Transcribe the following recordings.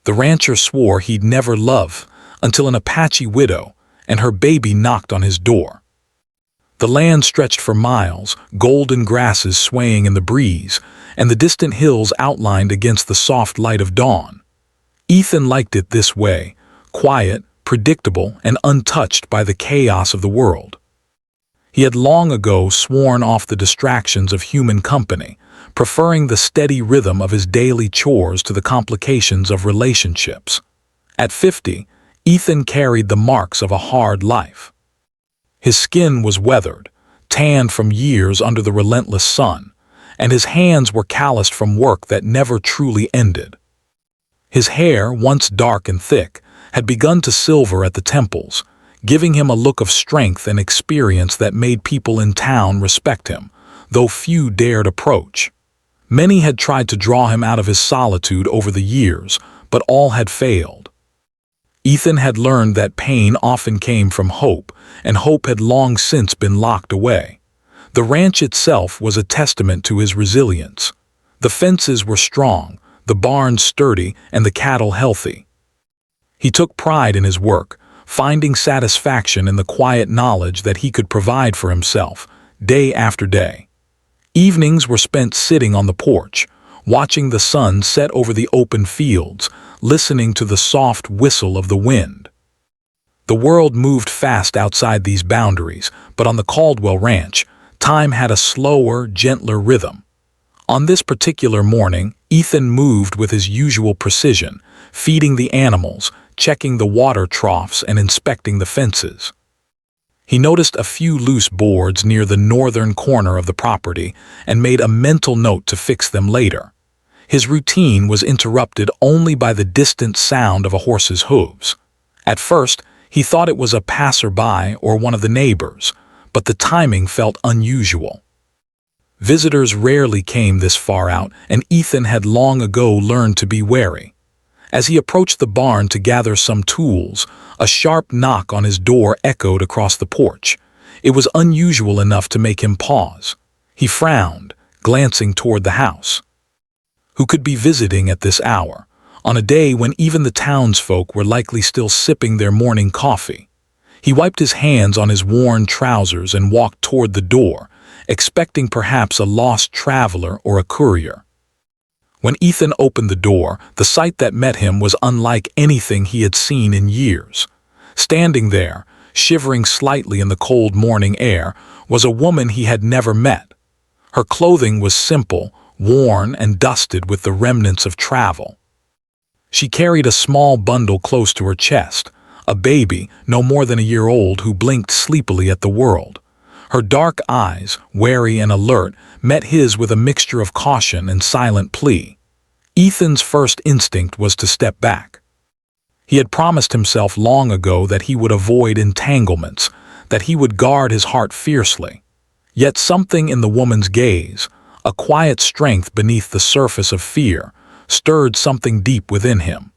The rancher swore he'd never love until an Apache widow and her baby knocked on his door. The land stretched for miles, golden grasses swaying in the breeze, and the distant hills outlined against the soft light of dawn. Ethan liked it this way, quiet, predictable, and untouched by the chaos of the world. He had long ago sworn off the distractions of human company, preferring the steady rhythm of his daily chores to the complications of relationships. At 50, Ethan carried the marks of a hard life. His skin was weathered, tanned from years under the relentless sun, and his hands were calloused from work that never truly ended. His hair, once dark and thick, had begun to silver at the temples, giving him a look of strength and experience that made people in town respect him, though few dared approach. Many had tried to draw him out of his solitude over the years, but all had failed. Ethan had learned that pain often came from hope, and hope had long since been locked away. The ranch itself was a testament to his resilience. The fences were strong, the barns sturdy, and the cattle healthy. He took pride in his work, finding satisfaction in the quiet knowledge that he could provide for himself, day after day. Evenings were spent sitting on the porch, watching the sun set over the open fields, listening to the soft whistle of the wind. The world moved fast outside these boundaries, but on the Caldwell Ranch, time had a slower, gentler rhythm. On this particular morning, Ethan moved with his usual precision, feeding the animals, checking the water troughs, and inspecting the fences. He noticed a few loose boards near the northern corner of the property and made a mental note to fix them later. His routine was interrupted only by the distant sound of a horse's hooves. At first, he thought it was a passerby or one of the neighbors, but the timing felt unusual. Visitors rarely came this far out, and Ethan had long ago learned to be wary. As he approached the barn to gather some tools, a sharp knock on his door echoed across the porch. It was unusual enough to make him pause. He frowned, glancing toward the house. Who could be visiting at this hour, on a day when even the townsfolk were likely still sipping their morning coffee? He wiped his hands on his worn trousers and walked toward the door, expecting perhaps a lost traveler or a courier. When Ethan opened the door, the sight that met him was unlike anything he had seen in years. Standing there, shivering slightly in the cold morning air, was a woman he had never met. Her clothing was simple, worn and dusted with the remnants of travel. She carried a small bundle close to her chest, a baby no more than a year old who blinked sleepily at the world. Her dark eyes, wary and alert, met his with a mixture of caution and silent plea. Ethan's first instinct was to step back. He had promised himself long ago that he would avoid entanglements, that he would guard his heart fiercely. Yet something in the woman's gaze, a quiet strength beneath the surface of fear, stirred something deep within him.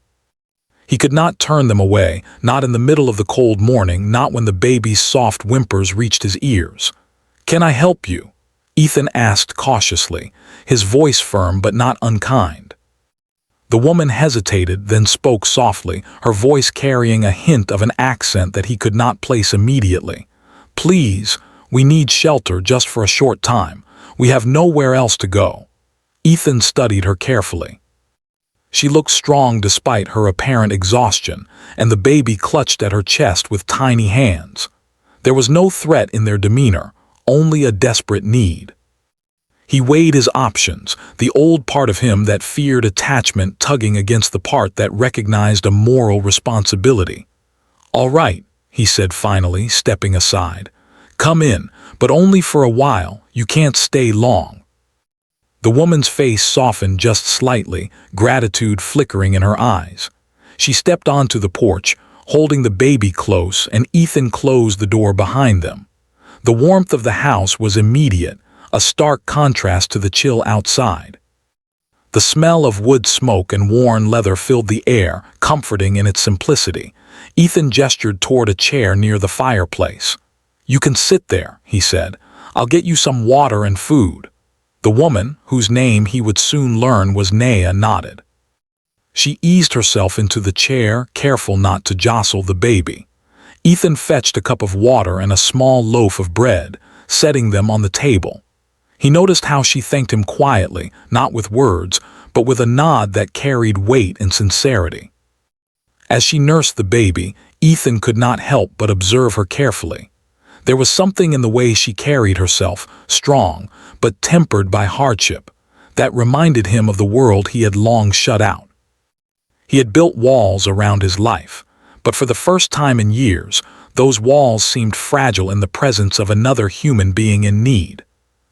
He could not turn them away, not in the middle of the cold morning, not when the baby's soft whimpers reached his ears. "Can I help you?" Ethan asked cautiously, his voice firm but not unkind. The woman hesitated, then spoke softly, her voice carrying a hint of an accent that he could not place immediately. "Please, we need shelter just for a short time. We have nowhere else to go." Ethan studied her carefully. She looked strong despite her apparent exhaustion, and the baby clutched at her chest with tiny hands. There was no threat in their demeanor, only a desperate need. He weighed his options, the old part of him that feared attachment tugging against the part that recognized a moral responsibility. "All right," he said finally, stepping aside. "Come in, but only for a while. You can't stay long." The woman's face softened just slightly, gratitude flickering in her eyes. She stepped onto the porch, holding the baby close, and Ethan closed the door behind them. The warmth of the house was immediate, a stark contrast to the chill outside. The smell of wood smoke and worn leather filled the air, comforting in its simplicity. Ethan gestured toward a chair near the fireplace. "You can sit there," he said. "I'll get you some water and food." The woman, whose name he would soon learn was Naya, nodded. She eased herself into the chair, careful not to jostle the baby. Ethan fetched a cup of water and a small loaf of bread, setting them on the table. He noticed how she thanked him quietly, not with words, but with a nod that carried weight and sincerity. As she nursed the baby, Ethan could not help but observe her carefully. There was something in the way she carried herself, strong, but tempered by hardship, that reminded him of the world he had long shut out. He had built walls around his life, but for the first time in years, those walls seemed fragile in the presence of another human being in need.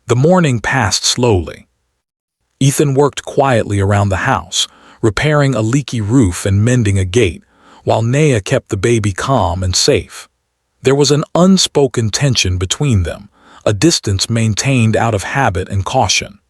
The morning passed slowly. Ethan worked quietly around the house, repairing a leaky roof and mending a gate, while Naya kept the baby calm and safe. There was an unspoken tension between them, a distance maintained out of habit and caution.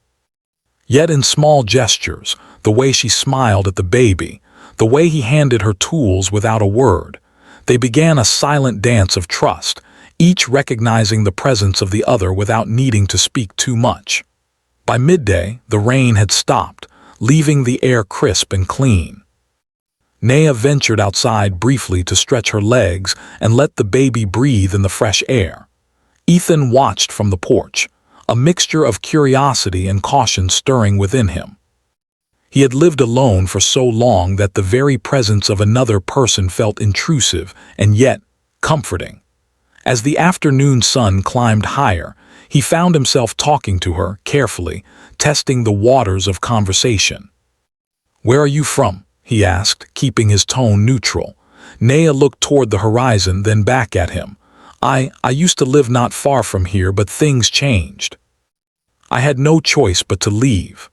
Yet in small gestures, the way she smiled at the baby, the way he handed her tools without a word, they began a silent dance of trust, each recognizing the presence of the other without needing to speak too much. By midday, the rain had stopped, leaving the air crisp and clean. Naya ventured outside briefly to stretch her legs and let the baby breathe in the fresh air. Ethan watched from the porch, a mixture of curiosity and caution stirring within him. He had lived alone for so long that the very presence of another person felt intrusive and yet comforting. As the afternoon sun climbed higher, he found himself talking to her carefully, testing the waters of conversation. "Where are you from?" he asked, keeping his tone neutral. Naya looked toward the horizon, then back at him. I used to live not far from here, but things changed. I had no choice but to leave."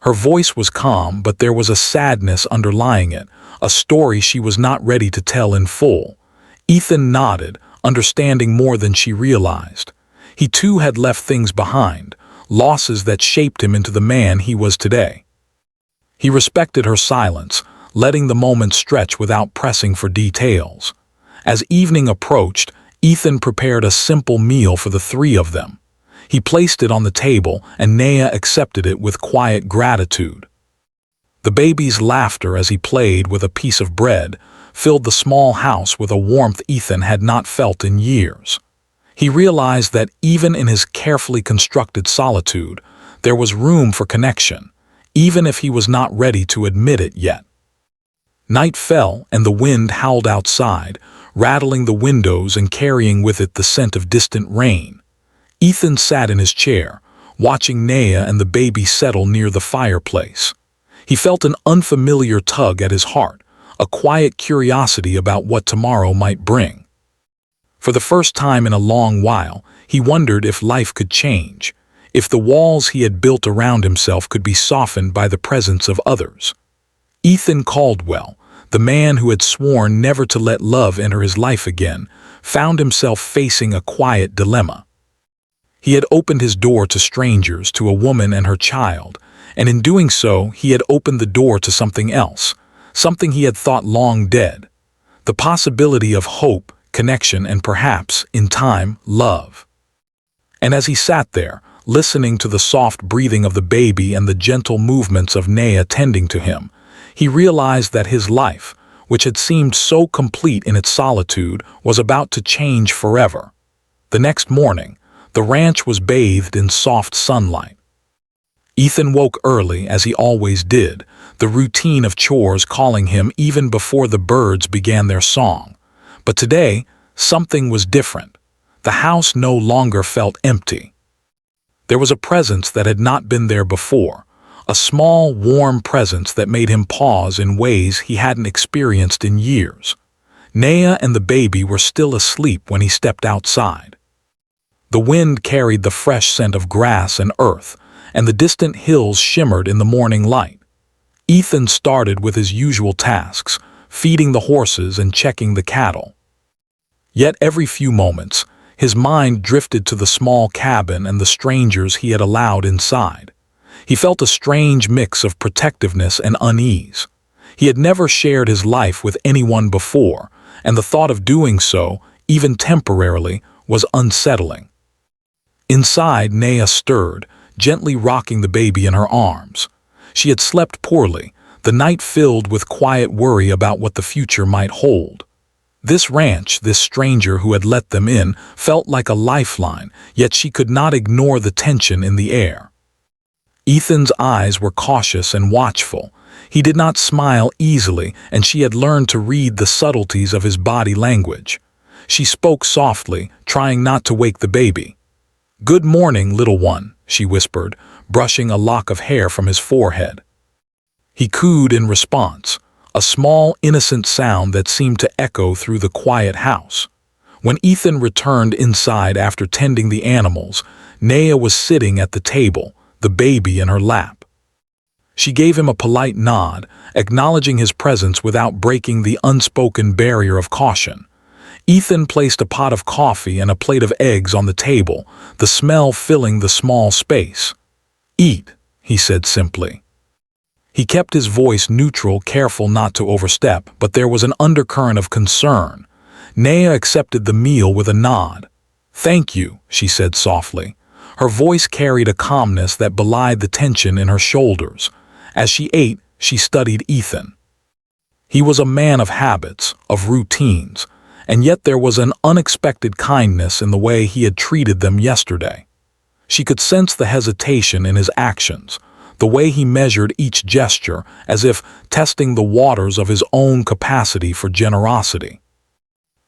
Her voice was calm, but there was a sadness underlying it, a story she was not ready to tell in full. Ethan nodded, understanding more than she realized. He too had left things behind, losses that shaped him into the man he was today. He respected her silence, letting the moment stretch without pressing for details. As evening approached, Ethan prepared a simple meal for the three of them. He placed it on the table, and Naya accepted it with quiet gratitude. The baby's laughter as he played with a piece of bread filled the small house with a warmth Ethan had not felt in years. He realized that even in his carefully constructed solitude, there was room for connection, even if he was not ready to admit it yet. Night fell, and the wind howled outside, rattling the windows and carrying with it the scent of distant rain. Ethan sat in his chair, watching Naya and the baby settle near the fireplace. He felt an unfamiliar tug at his heart, a quiet curiosity about what tomorrow might bring. For the first time in a long while, he wondered if life could change, if the walls he had built around himself could be softened by the presence of others. Ethan Caldwell, the man who had sworn never to let love enter his life again, found himself facing a quiet dilemma. He had opened his door to strangers, to a woman and her child, and in doing so, he had opened the door to something else, something he had thought long dead. The possibility of hope, connection, and perhaps, in time, love. And as he sat there, listening to the soft breathing of the baby and the gentle movements of Naya tending to him, he realized that his life, which had seemed so complete in its solitude, was about to change forever. The next morning, the ranch was bathed in soft sunlight. Ethan woke early, as he always did, the routine of chores calling him even before the birds began their song. But today, something was different. The house no longer felt empty. There was a presence that had not been there before, a small, warm presence that made him pause in ways he hadn't experienced in years. Naya and the baby were still asleep when he stepped outside. The wind carried the fresh scent of grass and earth, and the distant hills shimmered in the morning light. Ethan started with his usual tasks, feeding the horses and checking the cattle. Yet every few moments, his mind drifted to the small cabin and the strangers he had allowed inside. He felt a strange mix of protectiveness and unease. He had never shared his life with anyone before, and the thought of doing so, even temporarily, was unsettling. Inside, Naya stirred, gently rocking the baby in her arms. She had slept poorly, the night filled with quiet worry about what the future might hold. This ranch, this stranger who had let them in, felt like a lifeline, yet she could not ignore the tension in the air. Ethan's eyes were cautious and watchful. He did not smile easily, and she had learned to read the subtleties of his body language. She spoke softly, trying not to wake the baby. "Good morning, little one," she whispered, brushing a lock of hair from his forehead. He cooed in response, a small, innocent sound that seemed to echo through the quiet house. When Ethan returned inside after tending the animals, Naya was sitting at the table, the baby in her lap. She gave him a polite nod, acknowledging his presence without breaking the unspoken barrier of caution. Ethan placed a pot of coffee and a plate of eggs on the table, the smell filling the small space. "Eat," he said simply. He kept his voice neutral, careful not to overstep, but there was an undercurrent of concern. Naya accepted the meal with a nod. "Thank you," she said softly. Her voice carried a calmness that belied the tension in her shoulders. As she ate, she studied Ethan. He was a man of habits, of routines, and yet there was an unexpected kindness in the way he had treated them yesterday. She could sense the hesitation in his actions, the way he measured each gesture as if testing the waters of his own capacity for generosity.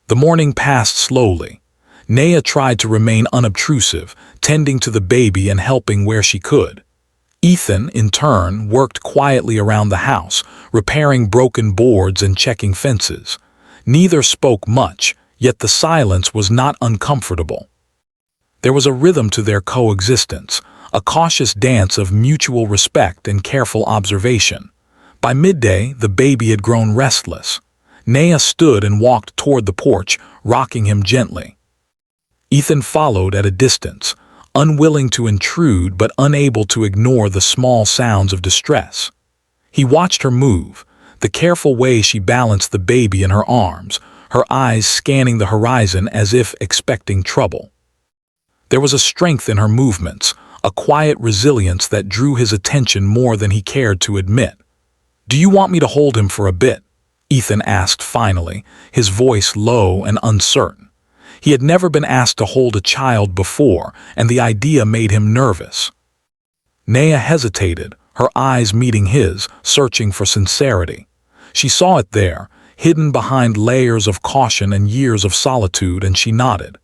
The morning passed slowly. Naya tried to remain unobtrusive, tending to the baby and helping where she could. Ethan, in turn, worked quietly around the house, repairing broken boards and checking fences. Neither spoke much, yet the silence was not uncomfortable. There was a rhythm to their coexistence, a cautious dance of mutual respect and careful observation. By midday, the baby had grown restless. Naya stood and walked toward the porch, rocking him gently. Ethan followed at a distance, unwilling to intrude but unable to ignore the small sounds of distress. He watched her move, the careful way she balanced the baby in her arms, her eyes scanning the horizon as if expecting trouble. There was a strength in her movements, a quiet resilience that drew his attention more than he cared to admit. "Do you want me to hold him for a bit?" Ethan asked finally, his voice low and uncertain. He had never been asked to hold a child before, and the idea made him nervous. Naya hesitated, her eyes meeting his, searching for sincerity. She saw it there, hidden behind layers of caution and years of solitude, and she nodded.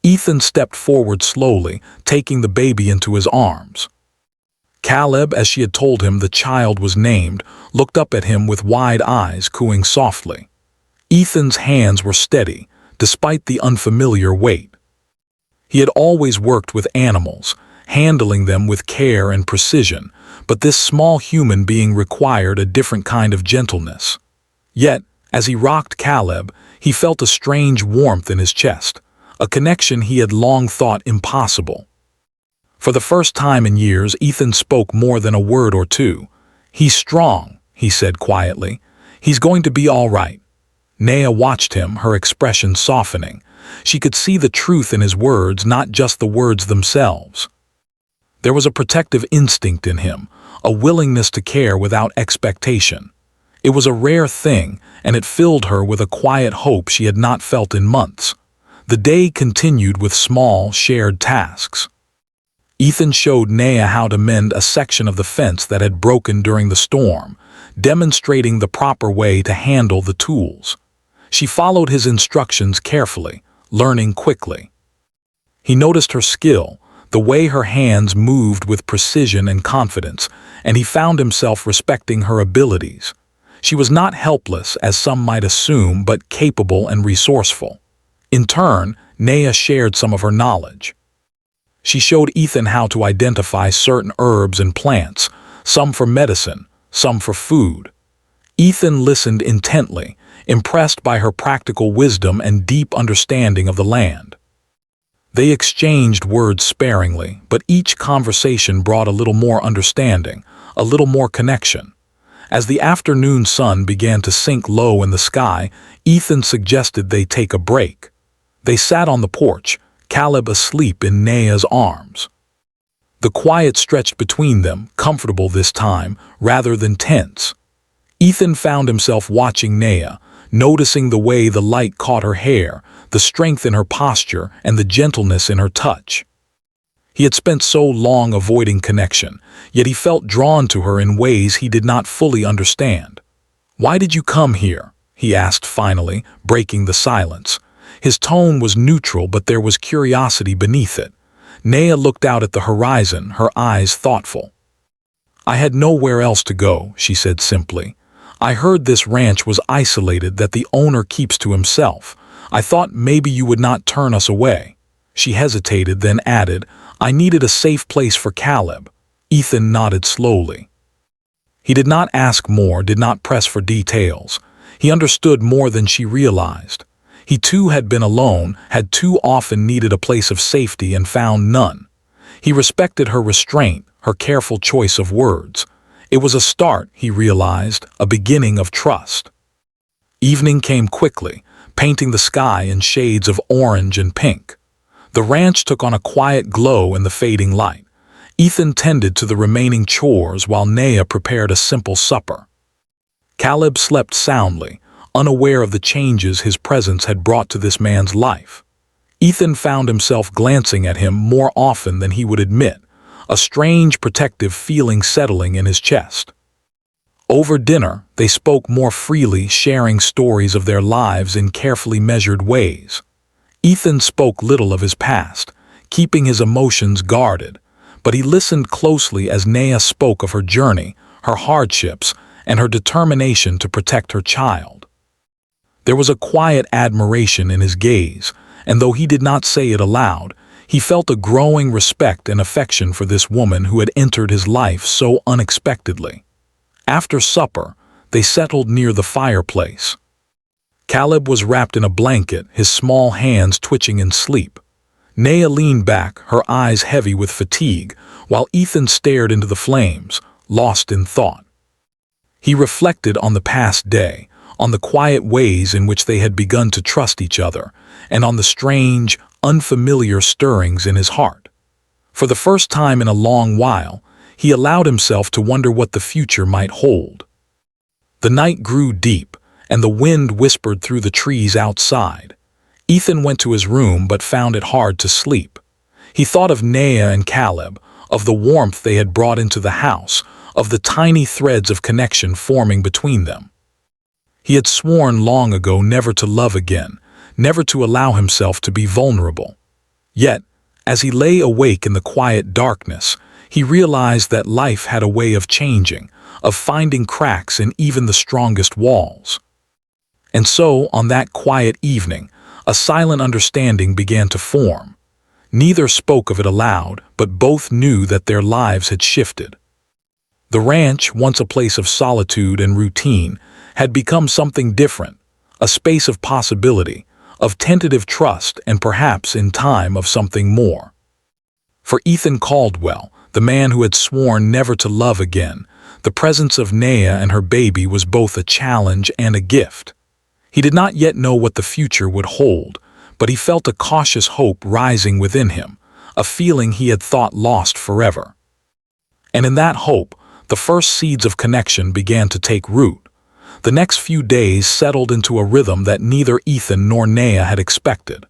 Ethan stepped forward slowly, taking the baby into his arms. Caleb, as she had told him the child was named, looked up at him with wide eyes, cooing softly. Ethan's hands were steady, despite the unfamiliar weight. He had always worked with animals, handling them with care and precision, but this small human being required a different kind of gentleness. Yet, as he rocked Caleb, he felt a strange warmth in his chest, a connection he had long thought impossible. For the first time in years, Ethan spoke more than a word or two. "He's strong," he said quietly. "He's going to be all right." Naya watched him, her expression softening. She could see the truth in his words, not just the words themselves. There was a protective instinct in him, a willingness to care without expectation. It was a rare thing, and it filled her with a quiet hope she had not felt in months. The day continued with small, shared tasks. Ethan showed Naya how to mend a section of the fence that had broken during the storm, demonstrating the proper way to handle the tools. She followed his instructions carefully, learning quickly. He noticed her skill, the way her hands moved with precision and confidence, and he found himself respecting her abilities. She was not helpless, as some might assume, but capable and resourceful. In turn, Naya shared some of her knowledge. She showed Ethan how to identify certain herbs and plants, some for medicine, some for food. Ethan listened intently, impressed by her practical wisdom and deep understanding of the land. They exchanged words sparingly, but each conversation brought a little more understanding, a little more connection. As the afternoon sun began to sink low in the sky, Ethan suggested they take a break. They sat on the porch, Caleb asleep in Naya's arms. The quiet stretched between them, comfortable this time, rather than tense. Ethan found himself watching Naya, noticing the way the light caught her hair, the strength in her posture, and the gentleness in her touch. He had spent so long avoiding connection, yet he felt drawn to her in ways he did not fully understand. "Why did you come here?" he asked finally, breaking the silence. His tone was neutral, but there was curiosity beneath it. Naya looked out at the horizon, her eyes thoughtful. "I had nowhere else to go," she said simply. "I heard this ranch was isolated, that the owner keeps to himself. I thought maybe you would not turn us away." She hesitated, then added, "I needed a safe place for Caleb." Ethan nodded slowly. He did not ask more, did not press for details. He understood more than she realized. He too had been alone, had too often needed a place of safety and found none. He respected her restraint, her careful choice of words. It was a start, he realized, a beginning of trust. Evening came quickly, painting the sky in shades of orange and pink. The ranch took on a quiet glow in the fading light. Ethan tended to the remaining chores while Naya prepared a simple supper. Caleb slept soundly, unaware of the changes his presence had brought to this man's life. Ethan found himself glancing at him more often than he would admit, a strange protective feeling settling in his chest. Over dinner, they spoke more freely, sharing stories of their lives in carefully measured ways. Ethan spoke little of his past, keeping his emotions guarded, but he listened closely as Naya spoke of her journey, her hardships, and her determination to protect her child. There was a quiet admiration in his gaze, and though he did not say it aloud, he felt a growing respect and affection for this woman who had entered his life so unexpectedly. After supper, they settled near the fireplace. Caleb was wrapped in a blanket, his small hands twitching in sleep. Naya leaned back, her eyes heavy with fatigue, while Ethan stared into the flames, lost in thought. He reflected on the past day, on the quiet ways in which they had begun to trust each other, and on the strange, unfamiliar stirrings in his heart. For the first time in a long while, he allowed himself to wonder what the future might hold. The night grew deep, and the wind whispered through the trees outside. Ethan went to his room but found it hard to sleep. He thought of Naya and Caleb, of the warmth they had brought into the house, of the tiny threads of connection forming between them. He had sworn long ago never to love again, never to allow himself to be vulnerable. Yet, as he lay awake in the quiet darkness, he realized that life had a way of changing, of finding cracks in even the strongest walls. And so, on that quiet evening, a silent understanding began to form. Neither spoke of it aloud, but both knew that their lives had shifted. The ranch, once a place of solitude and routine, had become something different, a space of possibility, of tentative trust, and perhaps, in time, of something more. For Ethan Caldwell, the man who had sworn never to love again, the presence of Naya and her baby was both a challenge and a gift. He did not yet know what the future would hold, but he felt a cautious hope rising within him, a feeling he had thought lost forever. And in that hope, the first seeds of connection began to take root. The next few days settled into a rhythm that neither Ethan nor Naya had expected.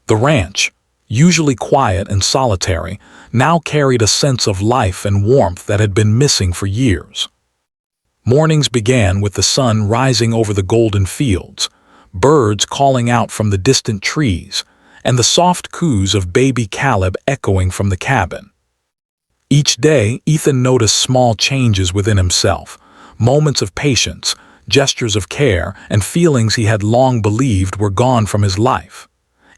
The ranch, usually quiet and solitary, now carried a sense of life and warmth that had been missing for years. Mornings began with the sun rising over the golden fields, birds calling out from the distant trees, and the soft coos of baby Caleb echoing from the cabin. Each day, Ethan noticed small changes within himself, moments of patience, gestures of care, and feelings he had long believed were gone from his life.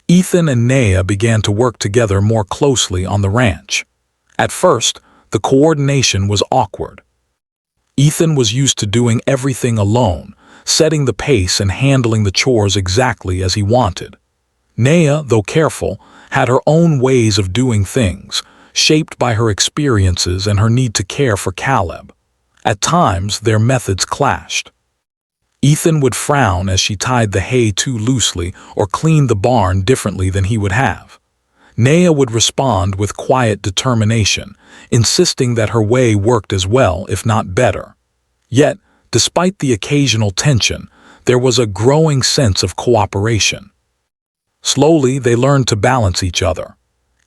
Ethan and Naya began to work together more closely on the ranch. At first, the coordination was awkward. Ethan was used to doing everything alone, setting the pace and handling the chores exactly as he wanted. Naya, though careful, had her own ways of doing things, shaped by her experiences and her need to care for Caleb. At times, their methods clashed. Ethan would frown as she tied the hay too loosely or cleaned the barn differently than he would have. Naya would respond with quiet determination, insisting that her way worked as well, if not better. Yet, despite the occasional tension, there was a growing sense of cooperation. Slowly, they learned to balance each other.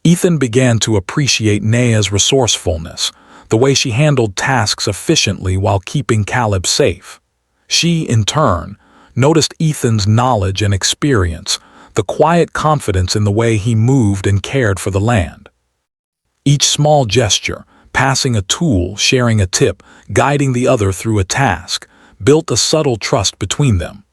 Ethan began to appreciate Nea's resourcefulness, the way she handled tasks efficiently while keeping Caleb safe. She, in turn, noticed Ethan's knowledge and experience, the quiet confidence in the way he moved and cared for the land. Each small gesture, passing a tool, sharing a tip, guiding the other through a task, built a subtle trust between them.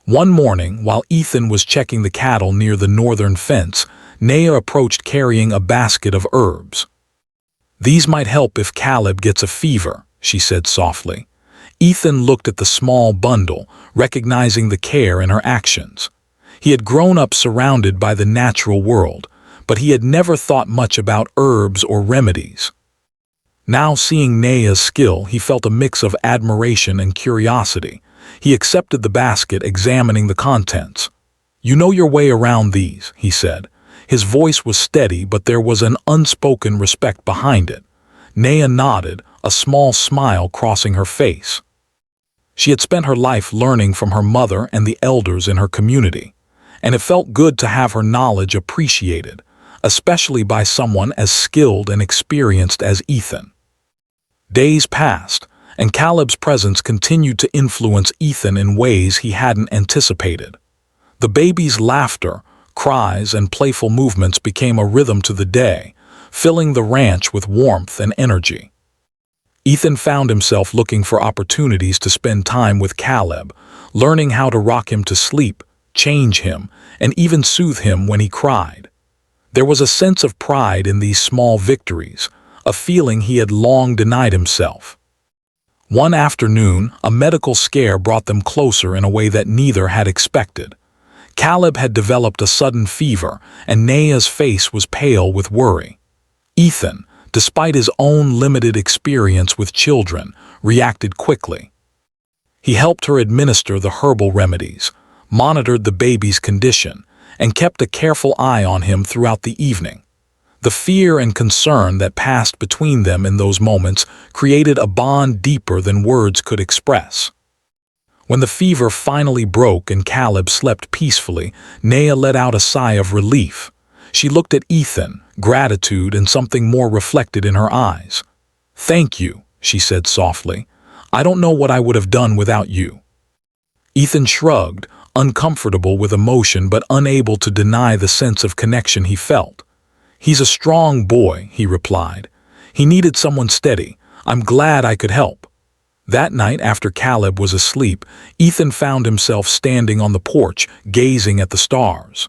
One morning, while Ethan was checking the cattle near the northern fence, Nea approached carrying a basket of herbs. "These might help if Caleb gets a fever," she said softly. Ethan looked at the small bundle, recognizing the care in her actions. He had grown up surrounded by the natural world, but he had never thought much about herbs or remedies. Now, seeing Nea's skill, he felt a mix of admiration and curiosity. He accepted the basket, examining the contents. "You know your way around these," he said. His voice was steady, but there was an unspoken respect behind it. Nea nodded, a small smile crossing her face. She had spent her life learning from her mother and the elders in her community, and it felt good to have her knowledge appreciated, especially by someone as skilled and experienced as Ethan. Days passed, and Caleb's presence continued to influence Ethan in ways he hadn't anticipated. The baby's laughter, cries, and playful movements became a rhythm to the day, filling the ranch with warmth and energy. Ethan found himself looking for opportunities to spend time with Caleb, learning how to rock him to sleep, change him, and even soothe him when he cried. There was a sense of pride in these small victories, a feeling he had long denied himself. One afternoon, a medical scare brought them closer in a way that neither had expected. Caleb had developed a sudden fever, and Nea's face was pale with worry. Ethan, despite his own limited experience with children, reacted quickly. He helped her administer the herbal remedies, monitored the baby's condition, and kept a careful eye on him throughout the evening. The fear and concern that passed between them in those moments created a bond deeper than words could express. When the fever finally broke and Caleb slept peacefully, Nea let out a sigh of relief. She looked at Ethan, gratitude and something more reflected in her eyes. "Thank you," she said softly. "I don't know what I would have done without you." Ethan shrugged, uncomfortable with emotion but unable to deny the sense of connection he felt. "He's a strong boy," he replied. "He needed someone steady. I'm glad I could help." That night, after Caleb was asleep, Ethan found himself standing on the porch, gazing at the stars.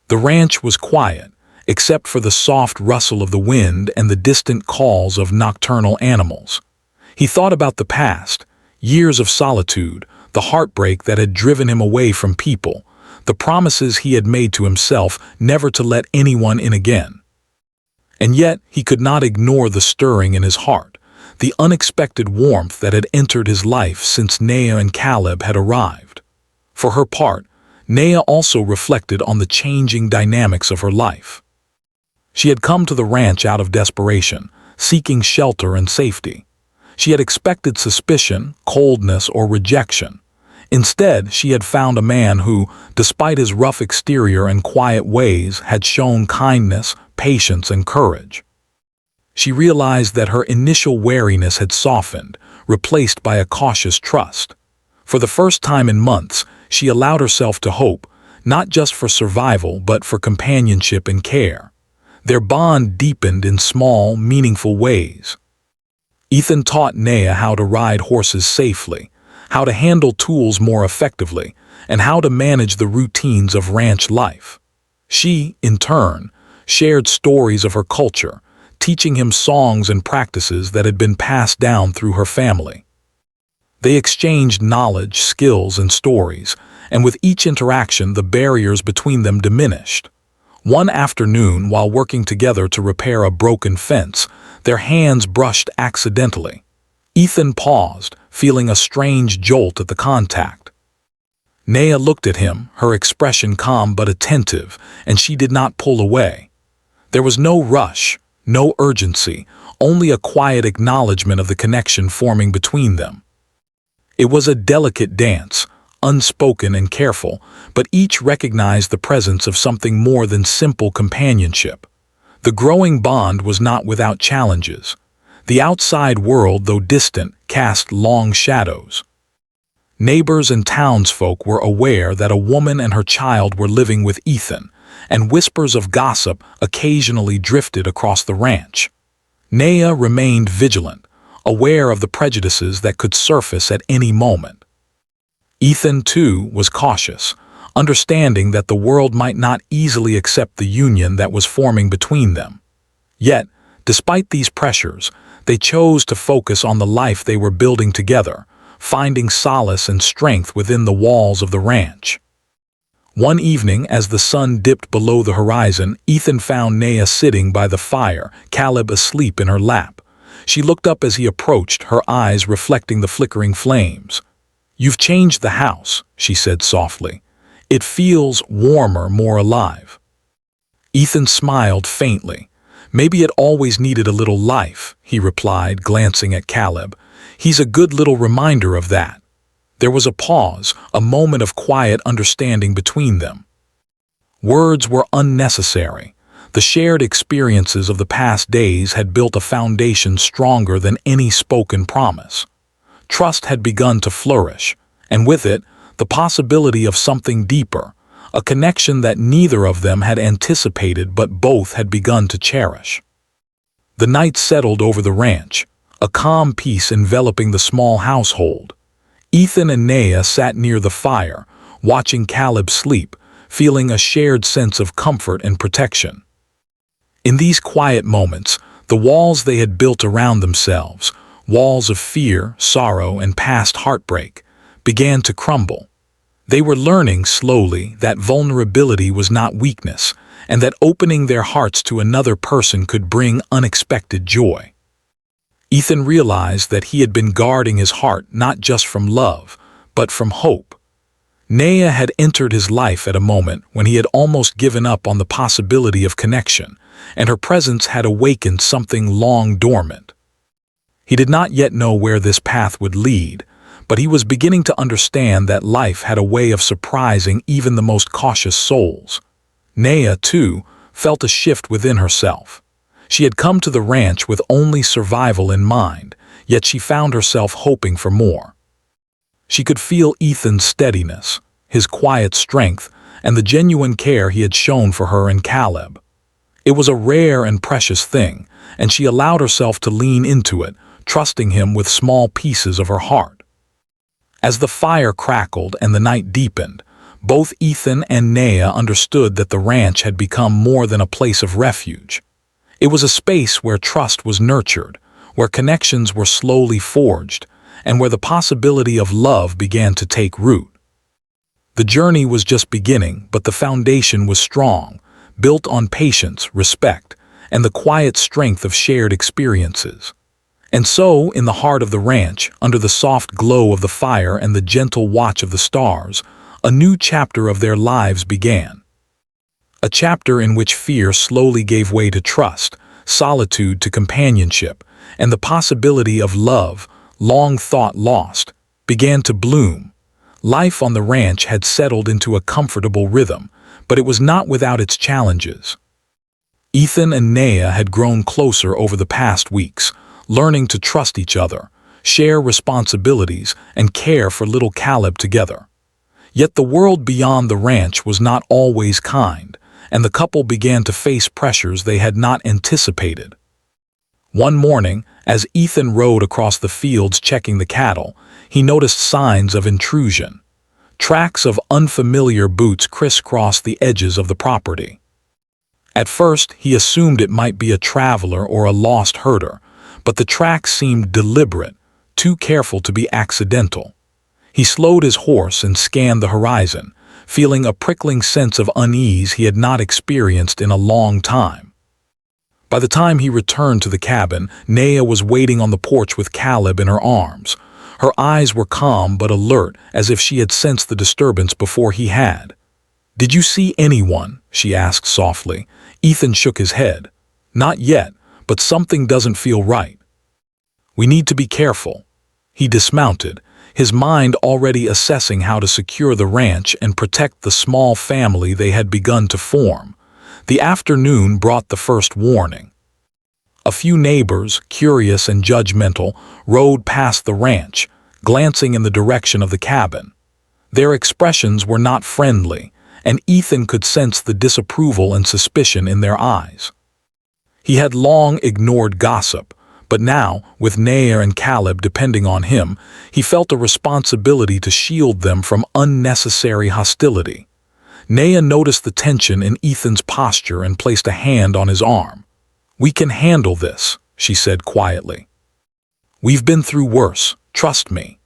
The ranch was quiet, except for the soft rustle of the wind and the distant calls of nocturnal animals. He thought about the past, years of solitude, the heartbreak that had driven him away from people, the promises he had made to himself never to let anyone in again. And yet, he could not ignore the stirring in his heart, the unexpected warmth that had entered his life since Nea and Caleb had arrived. For her part, Nea also reflected on the changing dynamics of her life. She had come to the ranch out of desperation, seeking shelter and safety. She had expected suspicion, coldness, or rejection. Instead, she had found a man who, despite his rough exterior and quiet ways, had shown kindness, patience, and courage. She realized that her initial wariness had softened, replaced by a cautious trust. For the first time in months, she allowed herself to hope, not just for survival but for companionship and care. Their bond deepened in small, meaningful ways. Ethan taught Nea how to ride horses safely, how to handle tools more effectively, and how to manage the routines of ranch life. She, in turn, shared stories of her culture, teaching him songs and practices that had been passed down through her family. They exchanged knowledge, skills, and stories, and with each interaction the barriers between them diminished. One afternoon, while working together to repair a broken fence, their hands brushed accidentally. Ethan paused, feeling a strange jolt at the contact. Nea looked at him, her expression calm but attentive, and she did not pull away. There was no rush, no urgency, only a quiet acknowledgement of the connection forming between them. It was a delicate dance, unspoken and careful, but each recognized the presence of something more than simple companionship. The growing bond was not without challenges. The outside world, though distant, cast long shadows. Neighbors and townsfolk were aware that a woman and her child were living with Ethan, and whispers of gossip occasionally drifted across the ranch. Naya remained vigilant, aware of the prejudices that could surface at any moment. Ethan, too, was cautious, understanding that the world might not easily accept the union that was forming between them. Yet, despite these pressures, they chose to focus on the life they were building together, finding solace and strength within the walls of the ranch. One evening, as the sun dipped below the horizon, Ethan found Naya sitting by the fire, Caleb asleep in her lap. She looked up as he approached, her eyes reflecting the flickering flames. "You've changed the house," she said softly. "It feels warmer, more alive." Ethan smiled faintly. "Maybe it always needed a little life," he replied, glancing at Caleb. "He's a good little reminder of that." There was a pause, a moment of quiet understanding between them. Words were unnecessary. The shared experiences of the past days had built a foundation stronger than any spoken promise. Trust had begun to flourish, and with it, the possibility of something deeper, a connection that neither of them had anticipated but both had begun to cherish. The night settled over the ranch, a calm peace enveloping the small household. Ethan and Naya sat near the fire, watching Caleb sleep, feeling a shared sense of comfort and protection. In these quiet moments, the walls they had built around themselves, walls of fear, sorrow, and past heartbreak, began to crumble. They were learning slowly that vulnerability was not weakness, and that opening their hearts to another person could bring unexpected joy. Ethan realized that he had been guarding his heart not just from love, but from hope. Naya had entered his life at a moment when he had almost given up on the possibility of connection, and her presence had awakened something long dormant. He did not yet know where this path would lead, but he was beginning to understand that life had a way of surprising even the most cautious souls. Naya, too, felt a shift within herself. She had come to the ranch with only survival in mind, yet she found herself hoping for more. She could feel Ethan's steadiness, his quiet strength, and the genuine care he had shown for her and Caleb. It was a rare and precious thing, and she allowed herself to lean into it, trusting him with small pieces of her heart. As the fire crackled and the night deepened, both Ethan and Naya understood that the ranch had become more than a place of refuge. It was a space where trust was nurtured, where connections were slowly forged, and where the possibility of love began to take root. The journey was just beginning, but the foundation was strong, built on patience, respect, and the quiet strength of shared experiences. And so, in the heart of the ranch, under the soft glow of the fire and the gentle watch of the stars, a new chapter of their lives began. A chapter in which fear slowly gave way to trust, solitude to companionship, and the possibility of love, long thought lost, began to bloom. Life on the ranch had settled into a comfortable rhythm, but it was not without its challenges. Ethan and Naya had grown closer over the past weeks, learning to trust each other, share responsibilities, and care for little Caleb together. Yet the world beyond the ranch was not always kind, and the couple began to face pressures they had not anticipated. One morning, as Ethan rode across the fields checking the cattle, he noticed signs of intrusion. Tracks of unfamiliar boots crisscrossed the edges of the property. At first, he assumed it might be a traveler or a lost herder, but the tracks seemed deliberate, too careful to be accidental. He slowed his horse and scanned the horizon, feeling a prickling sense of unease he had not experienced in a long time. By the time he returned to the cabin, Naya was waiting on the porch with Caleb in her arms. Her eyes were calm but alert, as if she had sensed the disturbance before he had. "Did you see anyone?" she asked softly. Ethan shook his head. "Not yet, but something doesn't feel right. We need to be careful." He dismounted, his mind already assessing how to secure the ranch and protect the small family they had begun to form. The afternoon brought the first warning. A few neighbors, curious and judgmental, rode past the ranch, glancing in the direction of the cabin. Their expressions were not friendly, and Ethan could sense the disapproval and suspicion in their eyes. He had long ignored gossip, but now, with Naya and Caleb depending on him, he felt a responsibility to shield them from unnecessary hostility. Naya noticed the tension in Ethan's posture and placed a hand on his arm. "We can handle this," she said quietly. "We've been through worse, trust me."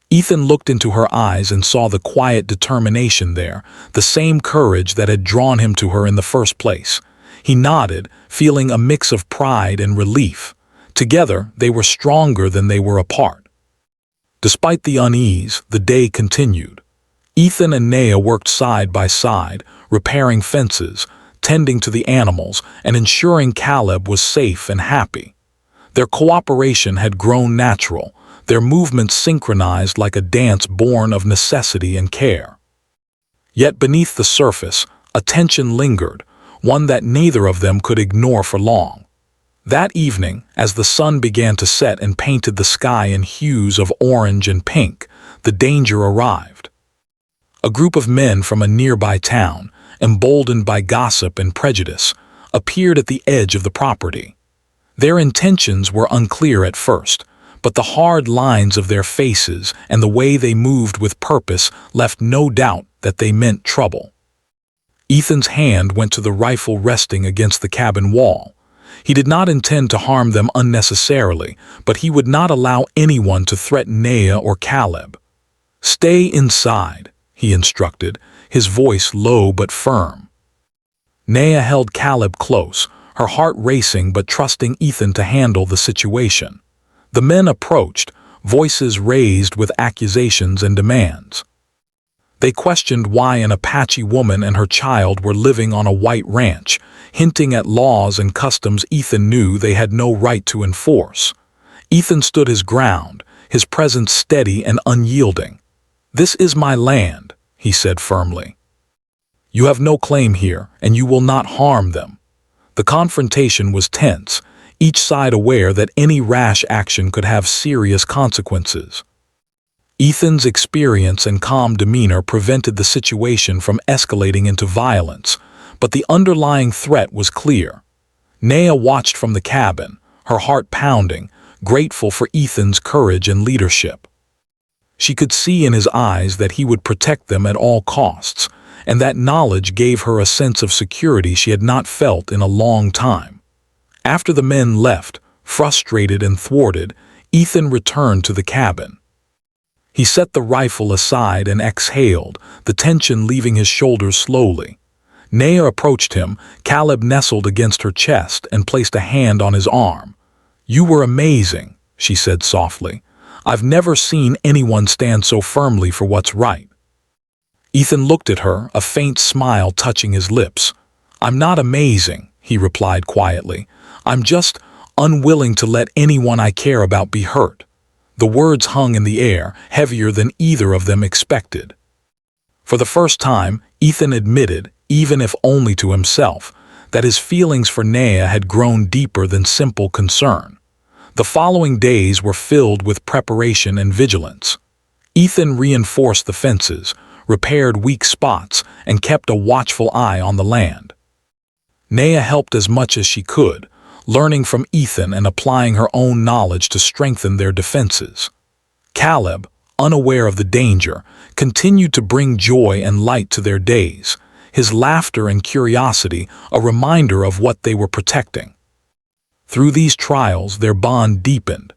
Ethan looked into her eyes and saw the quiet determination there, the same courage that had drawn him to her in the first place. He nodded, feeling a mix of pride and relief. Together, they were stronger than they were apart. Despite the unease, the day continued. Ethan and Naya worked side by side, repairing fences, tending to the animals, and ensuring Caleb was safe and happy. Their cooperation had grown natural, their movements synchronized like a dance born of necessity and care. Yet beneath the surface, a tension lingered, one that neither of them could ignore for long. That evening, as the sun began to set and painted the sky in hues of orange and pink, the danger arrived. A group of men from a nearby town, emboldened by gossip and prejudice, appeared at the edge of the property. Their intentions were unclear at first, but the hard lines of their faces and the way they moved with purpose left no doubt that they meant trouble. Ethan's hand went to the rifle resting against the cabin wall. He did not intend to harm them unnecessarily, but he would not allow anyone to threaten Naya or Caleb. "Stay inside," he instructed, his voice low but firm. Naya held Caleb close, her heart racing but trusting Ethan to handle the situation. The men approached, voices raised with accusations and demands. They questioned why an Apache woman and her child were living on a white ranch, hinting at laws and customs Ethan knew they had no right to enforce. Ethan stood his ground, his presence steady and unyielding. "This is my land," he said firmly. "You have no claim here, and you will not harm them." The confrontation was tense, each side aware that any rash action could have serious consequences. Ethan's experience and calm demeanor prevented the situation from escalating into violence, but the underlying threat was clear. Naya watched from the cabin, her heart pounding, grateful for Ethan's courage and leadership. She could see in his eyes that he would protect them at all costs, and that knowledge gave her a sense of security she had not felt in a long time. After the men left, frustrated and thwarted, Ethan returned to the cabin. He set the rifle aside and exhaled, the tension leaving his shoulders slowly. Naya approached him, Caleb nestled against her chest and placed a hand on his arm. "You were amazing," she said softly. "I've never seen anyone stand so firmly for what's right." Ethan looked at her, a faint smile touching his lips. "I'm not amazing," he replied quietly. "I'm just unwilling to let anyone I care about be hurt." The words hung in the air, heavier than either of them expected. For the first time, Ethan admitted, even if only to himself, that his feelings for Naya had grown deeper than simple concern. The following days were filled with preparation and vigilance. Ethan reinforced the fences, repaired weak spots, and kept a watchful eye on the land. Naya helped as much as she could, learning from Ethan and applying her own knowledge to strengthen their defenses. Caleb, unaware of the danger, continued to bring joy and light to their days, his laughter and curiosity a reminder of what they were protecting. Through these trials, their bond deepened.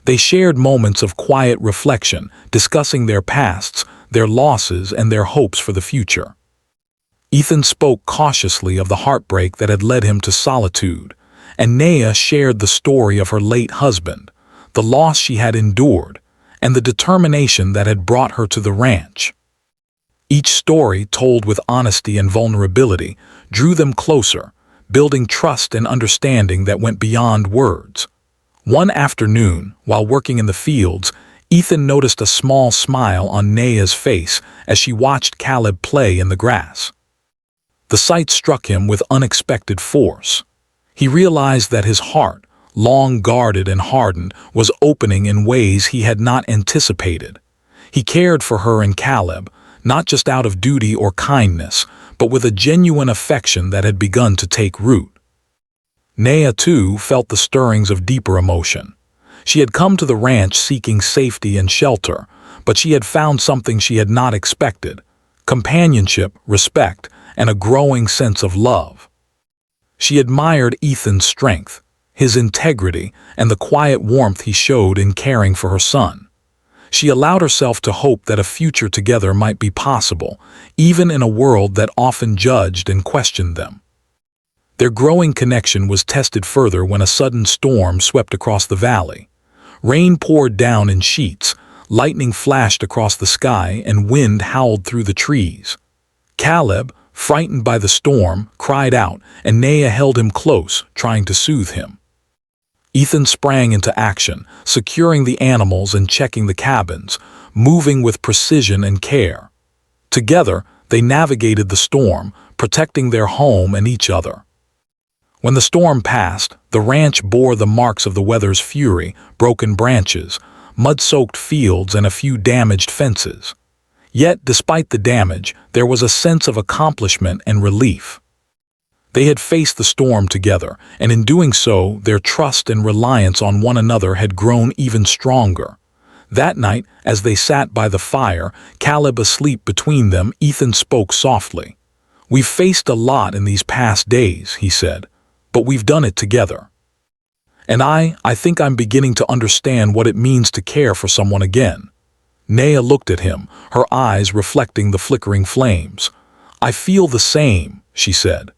They shared moments of quiet reflection, discussing their pasts, their losses, and their hopes for the future. Ethan spoke cautiously of the heartbreak that had led him to solitude, and Naya shared the story of her late husband, the loss she had endured, and the determination that had brought her to the ranch. Each story, told with honesty and vulnerability, drew them closer, building trust and understanding that went beyond words. One afternoon, while working in the fields, Ethan noticed a small smile on Nea's face as she watched Caleb play in the grass. The sight struck him with unexpected force. He realized that his heart, long guarded and hardened, was opening in ways he had not anticipated. He cared for her and Caleb, not just out of duty or kindness, but with a genuine affection that had begun to take root. Nea, too, felt the stirrings of deeper emotion. She had come to the ranch seeking safety and shelter, but she had found something she had not expected: companionship, respect, and a growing sense of love. She admired Ethan's strength, his integrity, and the quiet warmth he showed in caring for her son. She allowed herself to hope that a future together might be possible, even in a world that often judged and questioned them. Their growing connection was tested further when a sudden storm swept across the valley. Rain poured down in sheets, lightning flashed across the sky, and wind howled through the trees. Caleb, frightened by the storm, cried out, and Nea held him close, trying to soothe him. Ethan sprang into action, securing the animals and checking the cabins, moving with precision and care. Together, they navigated the storm, protecting their home and each other. When the storm passed, the ranch bore the marks of the weather's fury: broken branches, mud-soaked fields, and a few damaged fences. Yet, despite the damage, there was a sense of accomplishment and relief. They had faced the storm together, and in doing so, their trust and reliance on one another had grown even stronger. That night, as they sat by the fire, Caleb asleep between them, Ethan spoke softly. "We've faced a lot in these past days," he said, "but we've done it together. And I think I'm beginning to understand what it means to care for someone again." Nea looked at him, her eyes reflecting the flickering flames. "I feel the same," she said.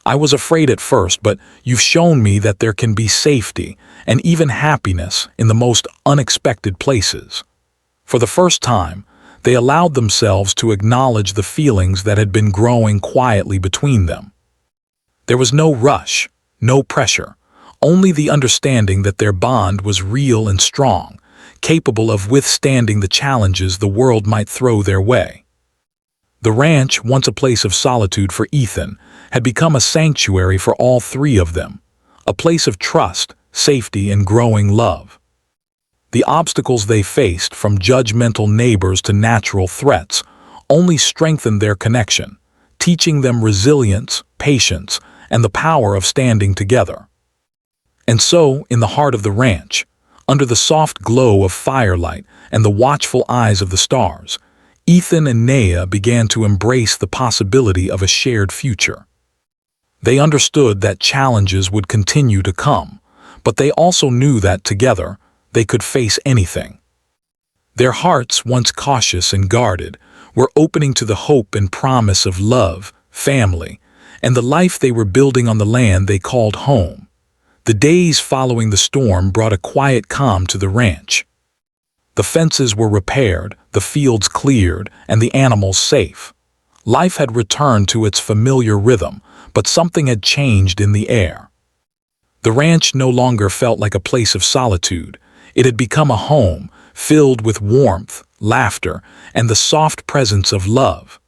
"I was afraid at first, but you've shown me that there can be safety and even happiness in the most unexpected places." For the first time, they allowed themselves to acknowledge the feelings that had been growing quietly between them. There was no rush, no pressure, only the understanding that their bond was real and strong, capable of withstanding the challenges the world might throw their way. The ranch, once a place of solitude for Ethan, had become a sanctuary for all three of them, a place of trust, safety, and growing love. The obstacles they faced, from judgmental neighbors to natural threats, only strengthened their connection, teaching them resilience, patience, and the power of standing together. And so, in the heart of the ranch, under the soft glow of firelight and the watchful eyes of the stars, Ethan and Nea began to embrace the possibility of a shared future. They understood that challenges would continue to come, but they also knew that together they could face anything. Their hearts, once cautious and guarded, were opening to the hope and promise of love, family, and the life they were building on the land they called home. The days following the storm brought a quiet calm to the ranch. The fences were repaired, the fields cleared, and the animals safe. Life had returned to its familiar rhythm, but something had changed in the air. The ranch no longer felt like a place of solitude. It had become a home, filled with warmth, laughter, and the soft presence of love.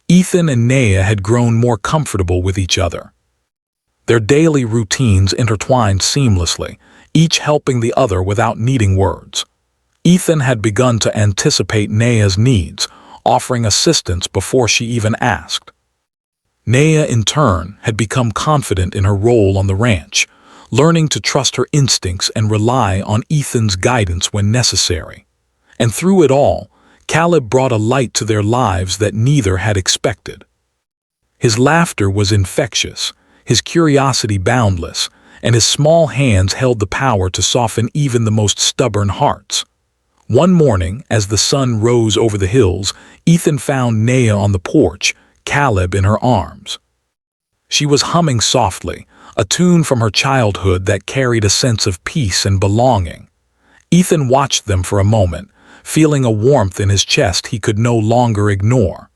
Ethan and Nea had grown more comfortable with each other. Their daily routines intertwined seamlessly, each helping the other without needing words. Ethan had begun to anticipate Nea's needs, offering assistance before she even asked. Nea, in turn, had become confident in her role on the ranch, learning to trust her instincts and rely on Ethan's guidance when necessary. And through it all, Caleb brought a light to their lives that neither had expected. His laughter was infectious, his curiosity boundless, and his small hands held the power to soften even the most stubborn hearts. One morning, as the sun rose over the hills, Ethan found Nea on the porch, Caleb in her arms. She was humming softly, a tune from her childhood that carried a sense of peace and belonging. Ethan watched them for a moment, feeling a warmth in his chest he could no longer ignore.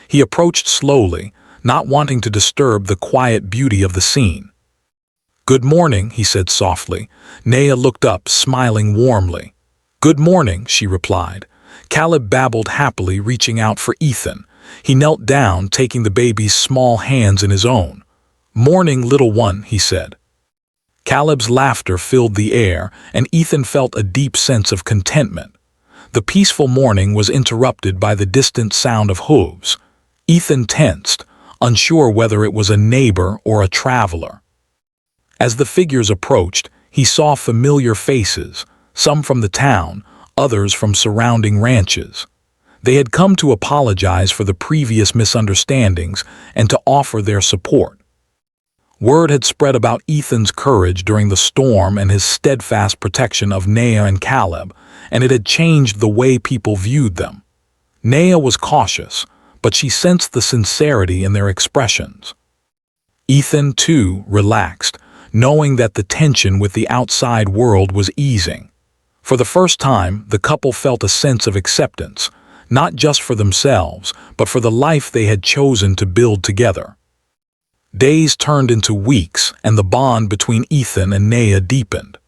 He approached slowly, not wanting to disturb the quiet beauty of the scene. "Good morning," he said softly. Nea looked up, smiling warmly. "Good morning," she replied. Caleb babbled happily, reaching out for Ethan. He knelt down, taking the baby's small hands in his own. "Morning, little one," he said. Caleb's laughter filled the air, and Ethan felt a deep sense of contentment. The peaceful morning was interrupted by the distant sound of hooves. Ethan tensed, unsure whether it was a neighbor or a traveler. As the figures approached, he saw familiar faces, some from the town, others from surrounding ranches. They had come to apologize for the previous misunderstandings and to offer their support. Word had spread about Ethan's courage during the storm and his steadfast protection of Naya and Caleb, and it had changed the way people viewed them. Naya was cautious, but she sensed the sincerity in their expressions. Ethan, too, relaxed, knowing that the tension with the outside world was easing. For the first time, the couple felt a sense of acceptance, not just for themselves, but for the life they had chosen to build together. Days turned into weeks, and the bond between Ethan and Naya deepened.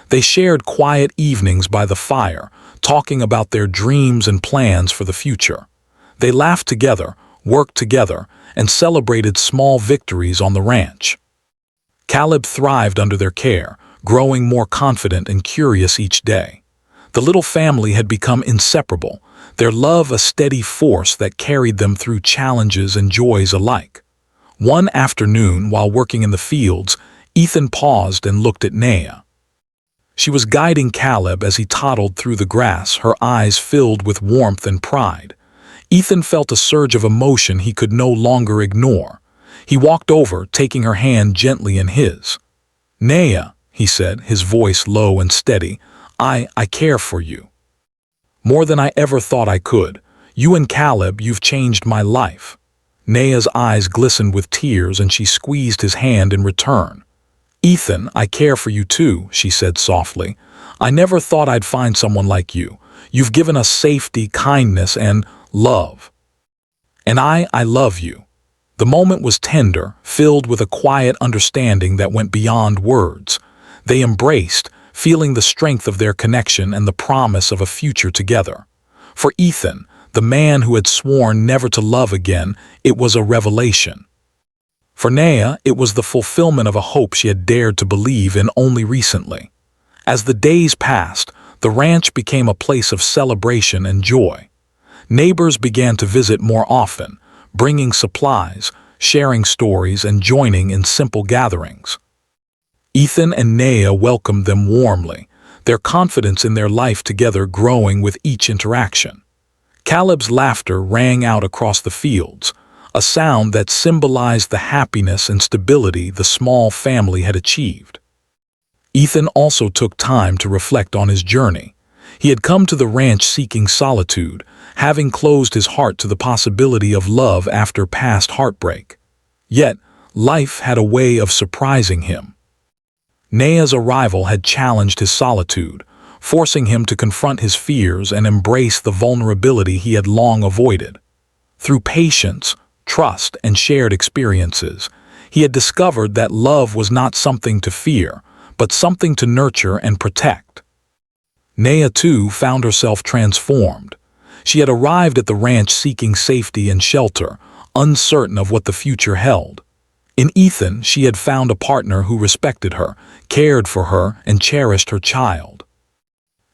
They shared quiet evenings by the fire, talking about their dreams and plans for the future. They laughed together, worked together, and celebrated small victories on the ranch. Caleb thrived under their care, growing more confident and curious each day. The little family had become inseparable, their love a steady force that carried them through challenges and joys alike. One afternoon, while working in the fields, Ethan paused and looked at Naya. She was guiding Caleb as he toddled through the grass, her eyes filled with warmth and pride. Ethan felt a surge of emotion he could no longer ignore. He walked over, taking her hand gently in his. "Naya," he said, his voice low and steady, I care for you. More than I ever thought I could. You and Caleb, you've changed my life." Naya's eyes glistened with tears and she squeezed his hand in return. "Ethan, I care for you too," she said softly. "I never thought I'd find someone like you. You've given us safety, kindness, and love. And I love you." The moment was tender, filled with a quiet understanding that went beyond words. They embraced, feeling the strength of their connection and the promise of a future together. For Ethan, the man who had sworn never to love again, it was a revelation. For Naya, it was the fulfillment of a hope she had dared to believe in only recently. As the days passed, the ranch became a place of celebration and joy. Neighbors began to visit more often, bringing supplies, sharing stories, and joining in simple gatherings. Ethan and Naya welcomed them warmly, their confidence in their life together growing with each interaction. Caleb's laughter rang out across the fields, a sound that symbolized the happiness and stability the small family had achieved. Ethan also took time to reflect on his journey. He had come to the ranch seeking solitude, having closed his heart to the possibility of love after past heartbreak. Yet, life had a way of surprising him. Naya's arrival had challenged his solitude, forcing him to confront his fears and embrace the vulnerability he had long avoided. Through patience, trust, and shared experiences, he had discovered that love was not something to fear, but something to nurture and protect. Naya, too, found herself transformed. She had arrived at the ranch seeking safety and shelter, uncertain of what the future held. In Ethan, she had found a partner who respected her, cared for her, and cherished her child.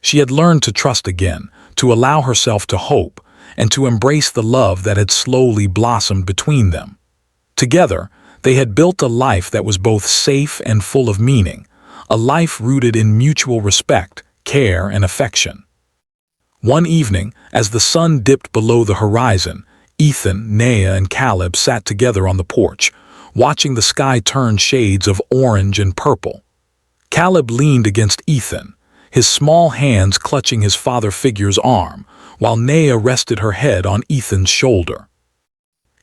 She had learned to trust again, to allow herself to hope, and to embrace the love that had slowly blossomed between them. Together, they had built a life that was both safe and full of meaning, a life rooted in mutual respect, care, and affection. One evening, as the sun dipped below the horizon, Ethan, Naya, and Caleb sat together on the porch, watching the sky turn shades of orange and purple. Caleb leaned against Ethan, his small hands clutching his father figure's arm, while Naya rested her head on Ethan's shoulder.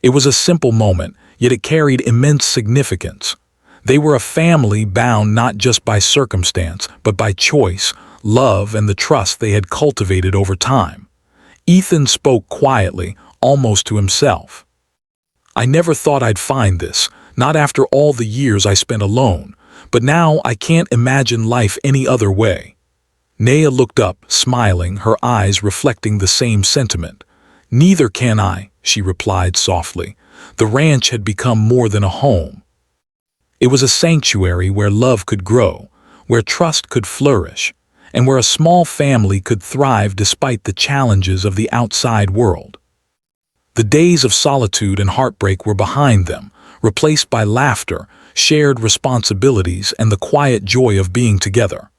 It was a simple moment, yet it carried immense significance. They were a family bound not just by circumstance, but by choice, love, and the trust they had cultivated over time. Ethan spoke quietly, almost to himself. "I never thought I'd find this, not after all the years I spent alone, but now I can't imagine life any other way." Naya looked up, smiling, her eyes reflecting the same sentiment. "Neither can I," she replied softly. The ranch had become more than a home. It was a sanctuary where love could grow, where trust could flourish, and where a small family could thrive despite the challenges of the outside world. The days of solitude and heartbreak were behind them, replaced by laughter, shared responsibilities, and the quiet joy of being together.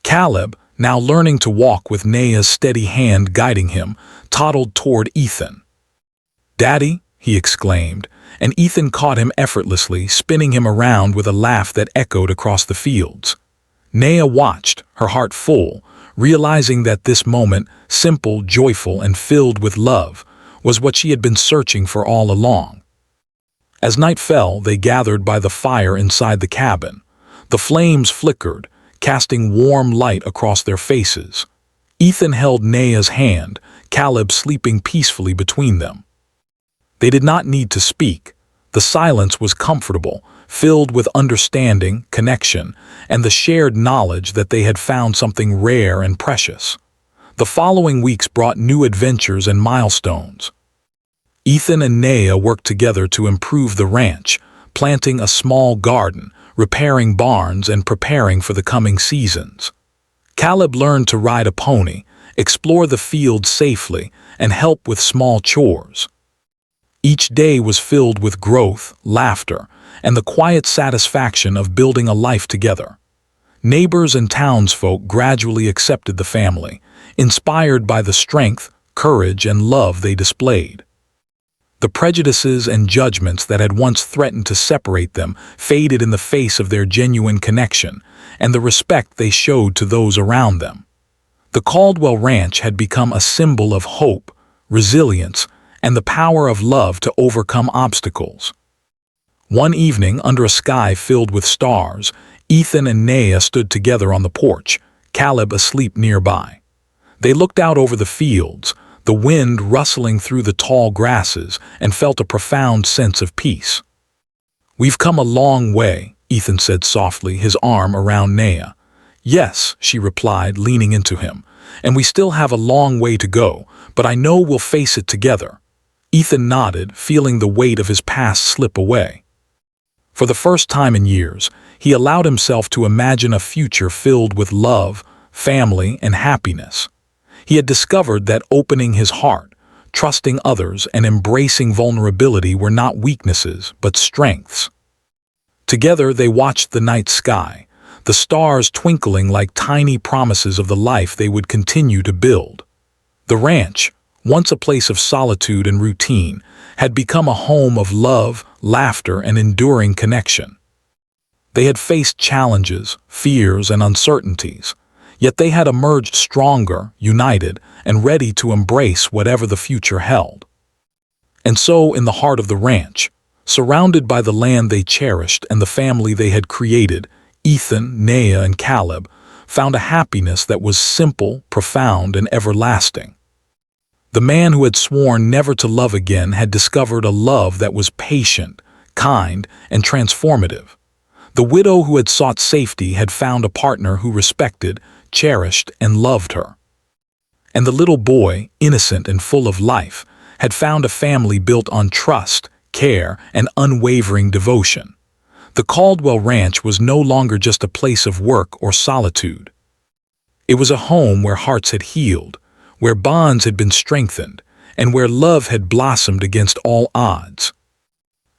Caleb, now learning to walk with Naya's steady hand guiding him, toddled toward Ethan. "Daddy," he exclaimed, and Ethan caught him effortlessly, spinning him around with a laugh that echoed across the fields. Naya watched, her heart full, realizing that this moment, simple, joyful, and filled with love, was what she had been searching for all along. As night fell, they gathered by the fire inside the cabin. The flames flickered, casting warm light across their faces. Ethan held Naya's hand, Caleb sleeping peacefully between them. They did not need to speak. The silence was comfortable, filled with understanding, connection, and the shared knowledge that they had found something rare and precious. The following weeks brought new adventures and milestones. Ethan and Naya worked together to improve the ranch, planting a small garden, repairing barns, and preparing for the coming seasons. Caleb learned to ride a pony, explore the field safely, and help with small chores. Each day was filled with growth, laughter, and the quiet satisfaction of building a life together. Neighbors and townsfolk gradually accepted the family, inspired by the strength, courage, and love they displayed. The prejudices and judgments that had once threatened to separate them faded in the face of their genuine connection and the respect they showed to those around them. The Caldwell Ranch had become a symbol of hope, resilience, and the power of love to overcome obstacles. One evening, under a sky filled with stars, Ethan and Naya stood together on the porch, Caleb asleep nearby. They looked out over the fields, the wind rustling through the tall grasses, and felt a profound sense of peace. "We've come a long way," Ethan said softly, his arm around Naya. "Yes," she replied, leaning into him, "and we still have a long way to go, but I know we'll face it together." Ethan nodded, feeling the weight of his past slip away. For the first time in years, he allowed himself to imagine a future filled with love, family, and happiness. He had discovered that opening his heart, trusting others, and embracing vulnerability were not weaknesses, but strengths. Together they watched the night sky, the stars twinkling like tiny promises of the life they would continue to build. The ranch, once a place of solitude and routine, had become a home of love, laughter, and enduring connection. They had faced challenges, fears, and uncertainties, yet they had emerged stronger, united, and ready to embrace whatever the future held. And so, in the heart of the ranch, surrounded by the land they cherished and the family they had created, Ethan, Naya, and Caleb found a happiness that was simple, profound, and everlasting. The man who had sworn never to love again had discovered a love that was patient, kind, and transformative. The widow who had sought safety had found a partner who respected, cherished, and loved her. And the little boy, innocent and full of life, had found a family built on trust, care, and unwavering devotion. The Caldwell Ranch was no longer just a place of work or solitude. It was a home where hearts had healed, where bonds had been strengthened, and where love had blossomed against all odds.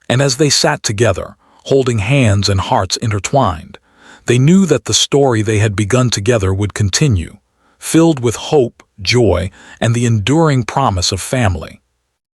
And as they sat together, holding hands and hearts intertwined, they knew that the story they had begun together would continue, filled with hope, joy, and the enduring promise of family.